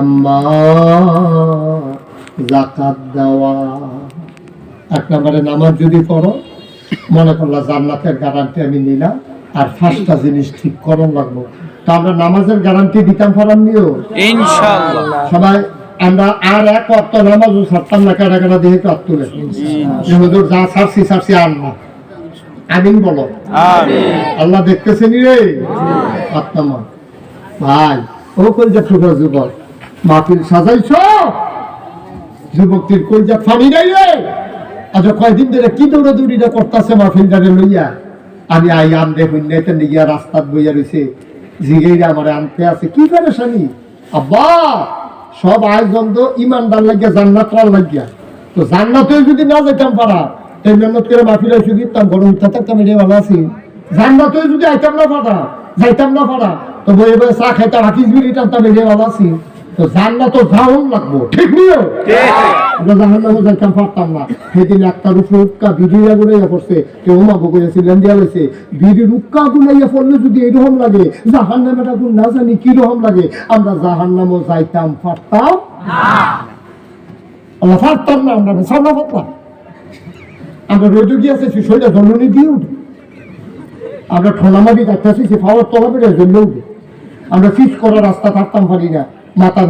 Number যাকাত দেওয়া। 1 নম্বরে নামাজ যদি পড়ো, মনে করলা জান্নাতের গ্যারান্টি আমি নিলাম, আর 5টা জিনিস ঠিক করন লাগবো। তো আমরা নামাজের গ্যারান্টি দিতাম পারামনিও ইনশাআল্লাহ। সবাই আমরা আর এক ওয়াক্ত নামাজও ছাড়তাম না, কাটা কাটা দিয়ে হাত তুলে হুজুর যা ছাড়ছি আর না। আমিন বলো। আল্লাহ দেখতেছেন রে। আত্মা ভাই ও কলজা ছোট যুবক, মাহফিল সাজাইছ, যুবকটির কলজা ফানি নাই রে। আজ কয়দিন ধরে কি দৌড়াদৌড়িটা করতেছে মাহফিলটারে লইয়া। আমি আই আম দেখুন নেতে নিয়া রাস্তাত বইয়া রয়েছে, জিগেইরা আমার আনতে আছে কি করে শানি আব্বা। সব আয়োজন তো ইমানদার লাগিয়া জান্নাতরার লাগিয়া। তো জান্নাতে যদি না যেতাম পারা, তাই মেহনত করে মাহফিল এসে দিতাম, গরম উঠতে থাকতাম, এটা ভালো আছি। জান্নাতে যদি আইতাম না পারা, যাইতাম না পারা, তো বইয়ে বইয়ে চা খাইতাম, হাকিস বিড়ি টানতাম, এটা ভালো আছি। তো জান্নাত যাওন লাগবো, ঠিক নিও। আমরা জাহান্নামে যাইতাম পারতাম না। সেদিন একটার উপরে উক্কা বিড়িয়া গুলাইয়া পড়ছে, কেউ মাগো করেছিলেন দিয়া লইছে, বিড়ির উক্কা গুলাইয়া পড়লে যদি এইরকম লাগে, জাহান্নামেটা গুণ না জানি কিরকম লাগে। আমরা জাহান্নামও যাইতাম পারতাম না, পারতাম না। আমরা সামনা পারতাম, আমরা রোদে গিয়েছে শরীরে জন্মনি দিয়ে উঠে, আমরা ঠোনামাটি কাটতেছি, সে পাওয়ার তলা পেরে জন্য উঠে। আমরা ফিস করার রাস্তা থাকতাম পারি না, মাথার